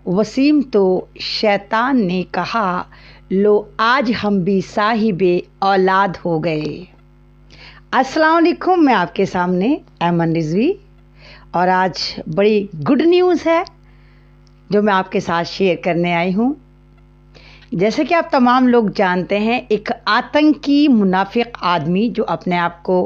वसीम तो शैतान ने कहा, लो आज हम भी साहिबे औलाद हो गए। अस्सलाम वालेकुम, मैं आपके सामने ऐमन रिजवी और आज बड़ी गुड न्यूज़ है जो मैं आपके साथ शेयर करने आई हूँ। जैसे कि आप तमाम लोग जानते हैं, एक आतंकी मुनाफिक आदमी जो अपने आप को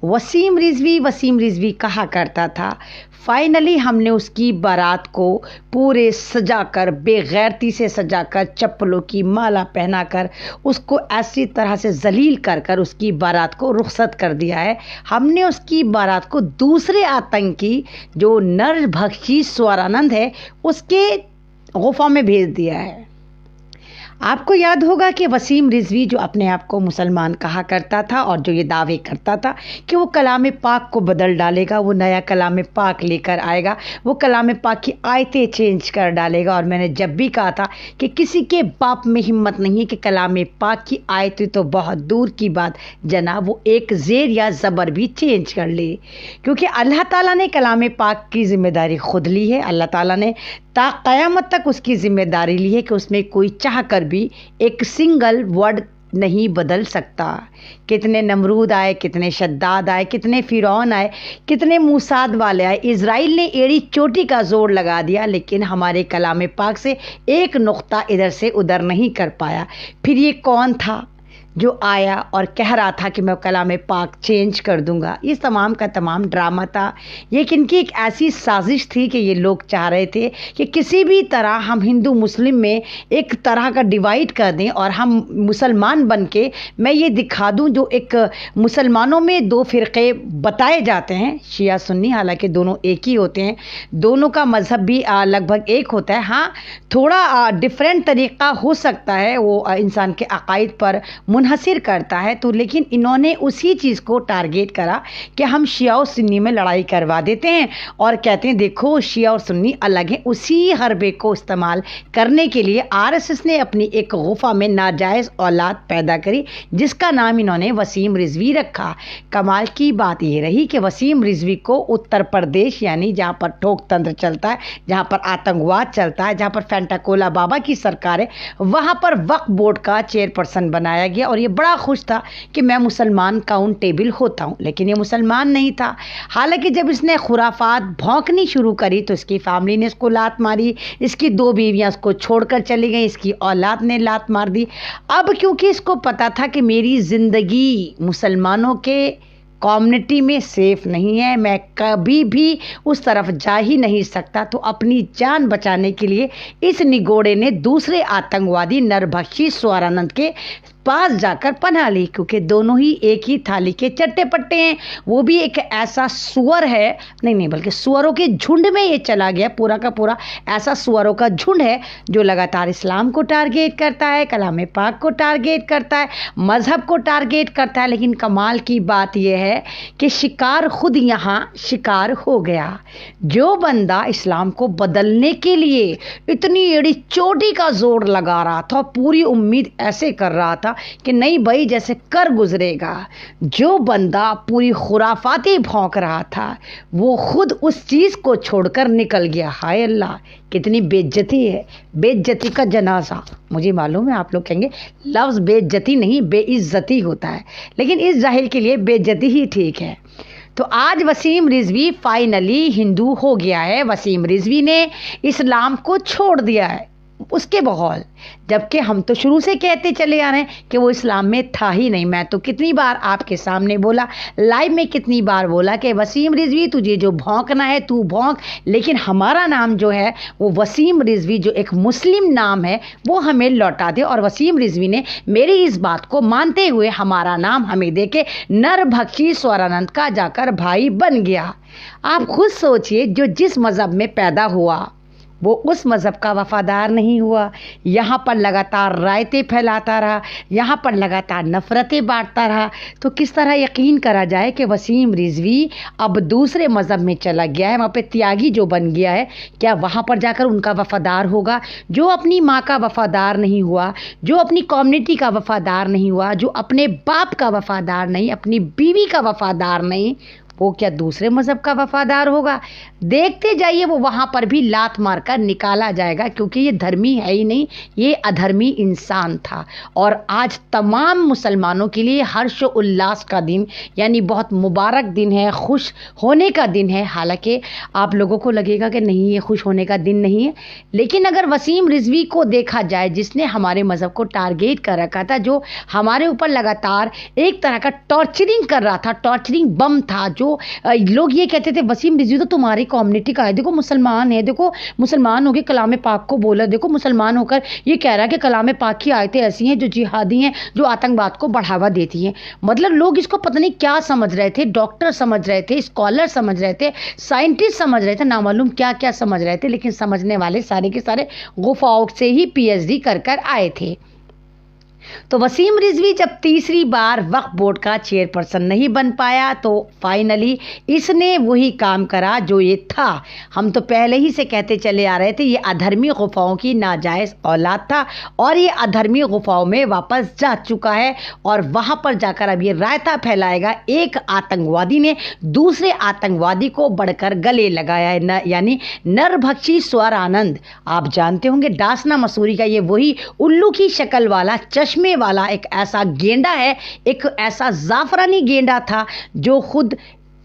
वसीम रिजवी कहा करता था, फाइनली हमने उसकी बारात को पूरे सजाकर, बेगैरती से सजाकर, चप्पलों की माला पहनाकर उसको ऐसी तरह से जलील कर कर उसकी बारात को रुखसत कर दिया है। हमने उसकी बारात को दूसरे आतंकी जो नरभक्षी स्वरानंद है उसके गुफा में भेज दिया है। आपको याद होगा कि वसीम रिजवी जो अपने आप को मुसलमान कहा करता था और जो ये दावे करता था कि वो कलाम पाक को बदल डालेगा, वो नया कलाम पाक लेकर आएगा, वो कलाम पाक की आयतें चेंज कर डालेगा। और मैंने जब भी कहा था कि किसी के बाप में हिम्मत नहीं है कि कलाम पाक की आयतें तो बहुत दूर की बात जनाब, वो एक ज़ेर या ज़बर भी चेंज कर ले, क्योंकि अल्लाह ताला ने कलाम पाक की ज़िम्मेदारी खुद ली है। अल्लाह ताला ने ता क़यामत तक उसकी ज़िम्मेदारी ली है कि उसमें कोई चाह कर भी एक सिंगल वर्ड नहीं बदल सकता। कितने नमरूद आए, कितने शद्दाद आए, कितने फ़िरौन आए, कितने मूसाद वाले आए, इज़राइल ने एड़ी चोटी का जोर लगा दिया, लेकिन हमारे कलाम पाक से एक नुक्ता इधर से उधर नहीं कर पाया। फिर ये कौन था जो आया और कह रहा था कि मैं कलाम पाक चेंज कर दूंगा? इस तमाम का तमाम ड्रामा था। ये इनकी एक ऐसी साजिश थी कि ये लोग चाह रहे थे कि किसी भी तरह हम हिंदू मुस्लिम में एक तरह का डिवाइड कर दें और हम मुसलमान बन के मैं ये दिखा दूं, जो एक मुसलमानों में दो फ़िरक़े बताए जाते हैं, शिया सुन्नी, हालांकि दोनों एक ही होते हैं, दोनों का मज़हब भी लगभग एक होता है। हाँ, थोड़ा डिफरेंट तरीक़ा हो सकता है, वो इंसान के अक़ाइद पर मुनहसिर करता है, तो लेकिन इन्होंने उसी चीज़ को टारगेट करा कि हम शिया और सुन्नी में लड़ाई करवा देते हैं और कहते हैं देखो शिया और सुन्नी अलग हैं। उसी हरबे को इस्तेमाल करने के लिए आरएसएस ने अपनी एक गुफा में नाजायज़ औलाद पैदा करी जिसका नाम इन्होंने वसीम रिजवी रखा। कमाल की बात ये रही कि वसीम रिजवी को उत्तर प्रदेश, यानी जहाँ पर ठोक तंत्र चलता है, जहाँ पर आतंकवाद चलता है, जहाँ पर फेंटाकोला बाबा की सरकार है, वहाँ पर वक्फ बोर्ड का चेयरपर्सन बनाया गया। और ये बड़ा खुश था कि मैं मुसलमान काउंटेबल होता हूँ, लेकिन ये मुसलमान नहीं था। हालांकि जब इसने खुराफात भौंकनी शुरू करी तो इसकी फैमिली ने इसको लात मारी, इसकी दो बीवियाँ इसको छोड़कर चली गई, इसकी औलाद ने लात मार दी। अब क्योंकि इसको पता था कि मेरी ज़िंदगी मुसलमानों के कम्युनिटी में सेफ़ नहीं है, मैं कभी भी उस तरफ जा ही नहीं सकता, तो अपनी जान बचाने के लिए इस निगोड़े ने दूसरे आतंकवादी नरभक्षी स्वरानंद के पास जाकर पनाह ली, क्योंकि दोनों ही एक ही थाली के चट्टे पट्टे हैं। वो भी एक ऐसा सुअर है, नहीं बल्कि सुअरों के झुंड में ये चला गया, पूरा का पूरा ऐसा सुअरों का झुंड है जो लगातार इस्लाम को टारगेट करता है, कलाम पाक को टारगेट करता है, मज़हब को टारगेट करता है। लेकिन कमाल की बात यह है कि शिकार खुद यहाँ शिकार हो गया। जो बंदा इस्लाम को बदलने के लिए इतनी एड़ी चोटी का जोर लगा रहा था, पूरी उम्मीद ऐसे कर रहा था कि नहीं भाई जैसे कर गुजरेगा, जो बंदा पूरी खुराफाती भौंक रहा था वो खुद उस चीज़ को छोड़कर निकल गया। हाय अल्लाह, कितनी बेइज्जती है, बेइज्जती का जनाजा। मुझे मालूम है आप लोग कहेंगे लफ्ज़ बेइज्जती नहीं बेइज्जती होता है, लेकिन इस जाहिल के लिए बेइज्जती ही ठीक है। तो आज वसीम रिजवी फाइनली हिंदू हो गया है। वसीम रिजवी ने इस्लाम को छोड़ दिया है उसके बगौल, जबकि हम तो शुरू से कहते चले आ रहे हैं कि वो इस्लाम में था ही नहीं। मैं तो कितनी बार आपके सामने बोला, लाइव में कितनी बार बोला कि वसीम रिजवी तुझे जो भौंकना है तू भौंक, लेकिन हमारा नाम जो है वो वसीम रिजवी जो एक मुस्लिम नाम है वो हमें लौटा दे। और वसीम रिजवी ने मेरी इस बात को मानते हुए हमारा नाम हमें दे के नरभक्षी स्वरानंद का जाकर भाई बन गया। आप खुद सोचिए, जो जिस मज़हब में पैदा हुआ वो उस मज़हब का वफ़ादार नहीं हुआ, यहाँ पर लगातार रायतें फैलाता रहा, यहाँ पर लगातार नफ़रतें बांटता रहा, तो किस तरह यकीन करा जाए कि वसीम रिजवी अब दूसरे मज़हब में चला गया है, वहाँ पे त्यागी जो बन गया है, क्या वहाँ पर जाकर उनका वफ़ादार होगा? जो अपनी माँ का वफ़ादार नहीं हुआ, जो अपनी कम्युनिटी का वफ़ादार नहीं हुआ, जो अपने बाप का वफ़ादार नहीं, अपनी बीवी का वफ़ादार नहीं, वो क्या दूसरे मज़हब का वफादार होगा? देखते जाइए, वो वहाँ पर भी लात मारकर निकाला जाएगा, क्योंकि ये धर्मी है ही नहीं, ये अधर्मी इंसान था। और आज तमाम मुसलमानों के लिए हर्ष उल्लास का दिन, यानी बहुत मुबारक दिन है, खुश होने का दिन है। हालांकि आप लोगों को लगेगा कि नहीं, ये खुश होने का दिन नहीं है, लेकिन अगर वसीम रिजवी को देखा जाए, जिसने हमारे मज़हब को टारगेट कर रखा था, जो हमारे ऊपर लगातार एक तरह का टॉर्चरिंग कर रहा था, टॉर्चरिंग बम था, जो लोग ये कहते थे वसीम रिजवी तो तुम्हारी कम्युनिटी का है, देखो मुसलमान है, देखो मुसलमान होकर कलाम पाक को बोला, देखो मुसलमान होकर ये कह रहा है कि कलाम पाक की आयतें ऐसी हैं जो जिहादी हैं, जो आतंकवाद को बढ़ावा देती हैं। मतलब लोग इसको पता नहीं क्या समझ रहे थे, डॉक्टर समझ रहे थे, स्कॉलर समझ रहे थे, साइंटिस्ट समझ रहे थे, नामालूम क्या क्या समझ रहे थे, लेकिन समझने वाले सारे के सारे गुफाओं से ही पीएचडी कर कर आए थे। तो वसीम रिजवी जब तीसरी बार वक्फ बोर्ड का चेयरपर्सन नहीं बन पाया, तो फाइनली इसने वही काम करा जो ये था। हम तो पहले ही से कहते चले आ रहे थे, ये अधर्मी गुफाओं की नाजायज़ औलाद था और ये अधर्मी गुफाओं में वापस जा चुका है और वहाँ पर जाकर अब ये रायता फैलाएगा। एक आतंकवादी ने दूसरे आतंकवादी को बढ़कर गले लगाया है, यानी नरभक्षी स्वर आनंद। आप जानते होंगे डासना मसूरी का ये वही उल्लू की शक्ल वाला, चश्मे वाला एक ऐसा गेंडा है, एक ऐसा जाफरानी गेंडा था जो खुद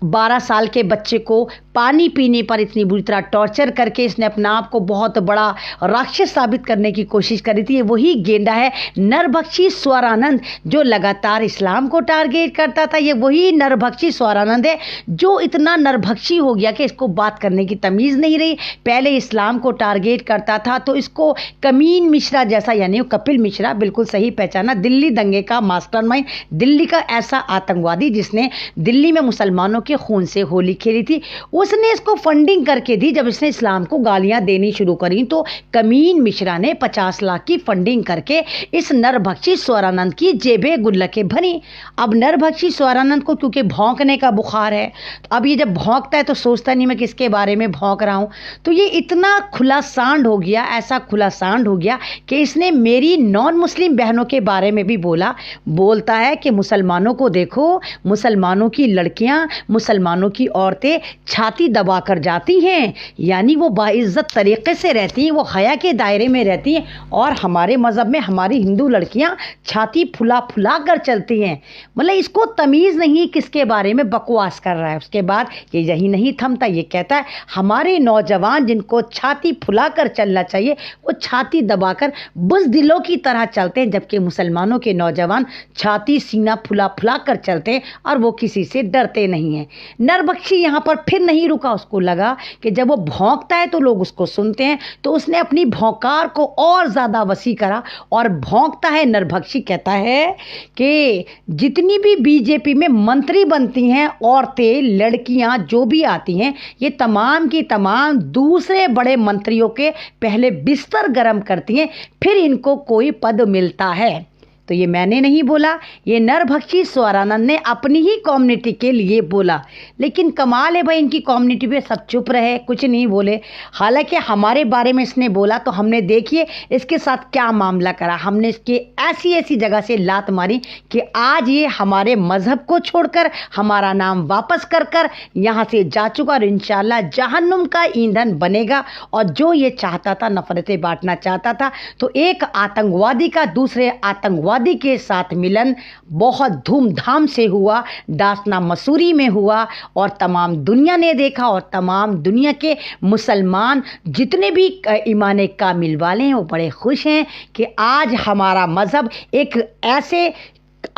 12 साल के बच्चे को पानी पीने पर इतनी बुरी तरह टॉर्चर करके इसने अपना आप को बहुत बड़ा राक्षस साबित करने की कोशिश करी थी। ये वही गेंडा है नरभक्षी स्वरानंद, जो लगातार इस्लाम को टारगेट करता था। ये वही नरभक्षी स्वरानंद है जो इतना नरभक्षी हो गया कि इसको बात करने की तमीज़ नहीं रही। पहले इस्लाम को टारगेट करता था तो इसको कमीन मिश्रा जैसा, यानी कपिल मिश्रा, बिल्कुल सही पहचाना, दिल्ली दंगे का मास्टरमाइंड, दिल्ली का ऐसा आतंकवादी जिसने दिल्ली में मुसलमानों के खून से होली खेली थी, उसने इसको फंडिंग करके दी। जब इसने इस्लाम को गालियां देनी शुरू करी तो कमीन मिश्रा ने 50 लाख की फंडिंग करके इस नरभक्षी स्वरानंद की जेबें गुल्लकें भरी। अब नरभक्षी स्वरानंद को क्योंकि भौंकने का बुखार है, तो अब ये जब भौंकता है तो सोचता नहीं मैं किसके बारे में भौंक रहा हूँ, तो ये इतना खुला सांड हो गया, ऐसा खुला सांड हो गया कि इसने मेरी नॉन मुस्लिम बहनों के बारे में भी बोलता है कि मुसलमानों को देखो, मुसलमानों की लड़कियां, मुसलमानों की औरतें छाती दबा कर जाती हैं, यानी वो बाइज्जत तरीके से रहती हैं, वो हया के दायरे में रहती हैं, और हमारे मज़हब में हमारी हिंदू लड़कियां छाती फुला फुला कर चलती हैं। मतलब इसको तमीज़ नहीं किसके बारे में बकवास कर रहा है। उसके बाद ये यही नहीं थमता, ये कहता है हमारे नौजवान जिनको छाती फुला कर चलना चाहिए वो छाती दबाकर बुज़दिलों की तरह चलते हैं, जबकि मुसलमानों के नौजवान छाती सीना फुला फुला कर चलते हैं और वो किसी से डरते नहीं हैं। नरभक्षी यहाँ पर फिर नहीं रुका, उसको लगा कि जब वो भौंकता है तो लोग उसको सुनते हैं, तो उसने अपनी भौंकार को और ज़्यादा वसी करा और भौंकता है। नरभक्षी कहता है कि जितनी भी बीजेपी में मंत्री बनती हैं औरतें, लड़कियां जो भी आती हैं, ये तमाम की तमाम दूसरे बड़े मंत्रियों के पहले बिस्तर गर्म करती हैं, फिर इनको कोई पद मिलता है। तो ये मैंने नहीं बोला, ये नरभक्षी स्वरानंद ने अपनी ही कम्युनिटी के लिए बोला। लेकिन कमाल है भाई, इनकी कम्युनिटी पे सब चुप रहे, कुछ नहीं बोले। हालांकि हमारे बारे में इसने बोला तो हमने देखिए इसके साथ क्या मामला करा। हमने इसके ऐसी ऐसी जगह से लात मारी कि आज ये हमारे मज़हब को छोड़कर हमारा नाम वापस कर कर यहाँ से जा चुका और इंशाल्लाह जहन्नुम का ईंधन बनेगा। और जो ये चाहता था, नफरतें बांटना चाहता था, तो एक आतंकवादी का दूसरे आतंकवादी के साथ मिलन बहुत धूमधाम से हुआ, डासना मसूरी में हुआ, और तमाम दुनिया ने देखा और तमाम दुनिया के मुसलमान जितने भी ईमान कामिल वाले हैं वो बड़े खुश हैं कि आज हमारा मज़हब एक ऐसे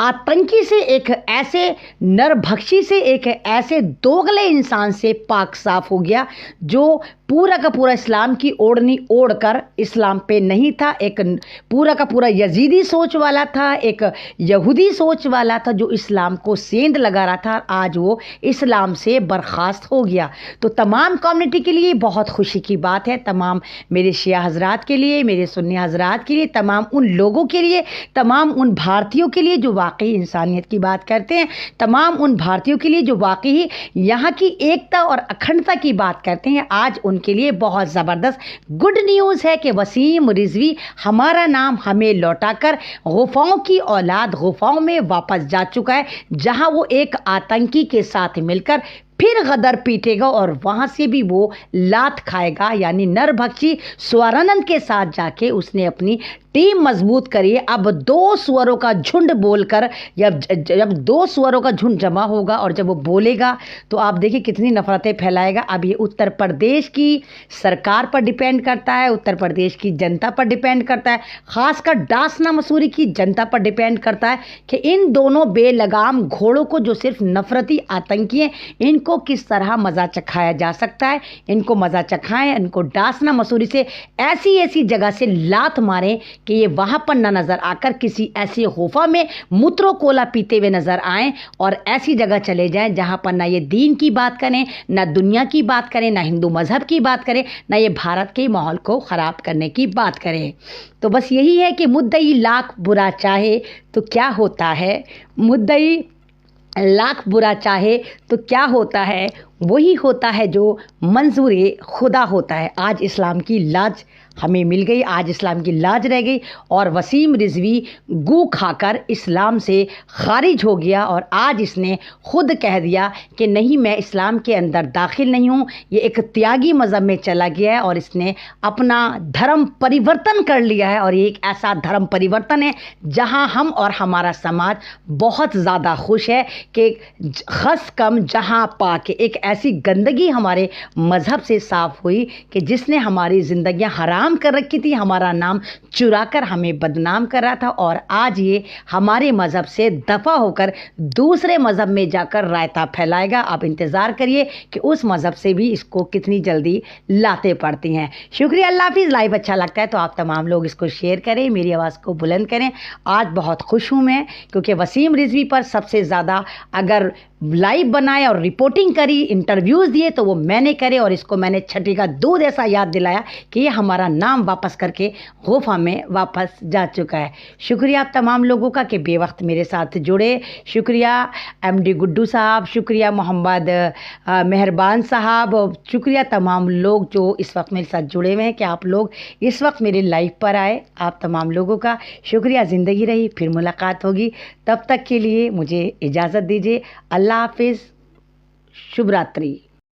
आतंकी से, एक ऐसे नरभक्षी से, एक ऐसे दोगले इंसान से पाक साफ हो गया जो पूरा का पूरा इस्लाम की ओढ़नी ओढ़कर इस्लाम पे नहीं था। एक पूरा का पूरा यजीदी सोच वाला था, एक यहूदी सोच वाला था जो इस्लाम को सेंध लगा रहा था। आज वो इस्लाम से बर्खास्त हो गया। तो तमाम कम्युनिटी के लिए बहुत खुशी की बात है, तमाम मेरे शिया हजरात के लिए, मेरे सुन्नी हजरात के लिए, तमाम उन लोगों के लिए, तमाम उन भारतीयों के लिए जो वाकई इंसानियत की बात करते हैं, तमाम उन भारतीयों के लिए जो वाकई यहाँ की एकता और अखंडता की बात करते हैं। आज उन उनके लिए बहुत ज़बरदस्त गुड न्यूज़ है कि वसीम रिजवी हमारा नाम हमें लौटाकर गुफाओं की औलाद गुफाओं में वापस जा चुका है, जहां वो एक आतंकी के साथ मिलकर फिर गदर पीटेगा और वहां से भी वो लात खाएगा। यानी नरभक्षी स्वरानंद के साथ जाके उसने अपनी टीम मजबूत करी है। अब दो सुअरों का झुंड बोलकर जब दो सुअरों का झुंड जमा होगा और जब वो बोलेगा तो आप देखिए कितनी नफरतें फैलाएगा। अब ये उत्तर प्रदेश की सरकार पर डिपेंड करता है, उत्तर प्रदेश की जनता पर डिपेंड करता है, खासकर डासना मसूरी की जनता पर डिपेंड करता है कि इन दोनों बेलगाम घोड़ों को जो सिर्फ नफरती आतंकी हैं, इनको किस तरह मज़ा चखाया जा सकता है। इनको मज़ा चखाएं, इनको डासना मसूरी से ऐसी ऐसी जगह से लात मारें कि ये वहाँ पर ना नज़र आकर किसी ऐसी गुफा में मूत्रो कोला पीते हुए नज़र आएं और ऐसी जगह चले जाएं जहाँ पर ना ये दीन की बात करें, ना दुनिया की बात करें, ना हिंदू मज़हब की बात करें, ना ये भारत के माहौल को ख़राब करने की बात करें। तो बस यही है कि मुद्दई लाख बुरा चाहे तो क्या होता है, मुद्दई लाख बुरा चाहे तो क्या होता है, वही होता है जो मंजूर खुदा होता है। आज इस्लाम की लाज हमें मिल गई, आज इस्लाम की लाज रह गई और वसीम रिजवी गू खाकर इस्लाम से खारिज हो गया और आज इसने खुद कह दिया कि नहीं, मैं इस्लाम के अंदर दाखिल नहीं हूँ। ये एक त्यागी मज़हब में चला गया है और इसने अपना धर्म परिवर्तन कर लिया है और ये एक ऐसा धर्म परिवर्तन है जहाँ हम और हमारा समाज बहुत ज़्यादा खुश है कि खस कम जहाँ पाके एक ऐसी गंदगी हमारे मज़हब से साफ़ हुई कि जिसने हमारी ज़िंदगियाँ हराम कर रखी थी, हमारा नाम चुरा कर हमें बदनाम कर रहा था और आज ये हमारे मज़हब से दफ़ा होकर दूसरे मज़हब में जाकर रायता फैलाएगा। आप इंतज़ार करिए कि उस मज़हब से भी इसको कितनी जल्दी लाते पड़ती हैं। शुक्रिया, अल्लाह हाफिज़। लाइव अच्छा लगता है तो आप तमाम लोग इसको शेयर करें, मेरी आवाज़ को बुलंद करें। आज बहुत खुश हूँ मैं क्योंकि वसीम रिजवी पर सबसे ज़्यादा अगर लाइव बनाए और रिपोर्टिंग करी, इंटरव्यूज़ दिए तो वो मैंने करे और इसको मैंने छठी का दूध ऐसा याद दिलाया कि ये हमारा नाम वापस करके गुफा में वापस जा चुका है। शुक्रिया आप तमाम लोगों का कि बेवक्त मेरे साथ जुड़े। शुक्रिया एमडी गुड्डू साहब, शुक्रिया मोहम्मद मेहरबान साहब, शुक्रिया तमाम लोग जो इस वक्त मेरे साथ जुड़े हुए हैं कि आप लोग इस वक्त मेरे लाइव पर आए। आप तमाम लोगों का शुक्रिया। ज़िंदगी रही, फिर मुलाकात होगी, तब तक के लिए मुझे इजाज़त दीजिए। अल्लाह हाफिज़, शुभ रात्रि।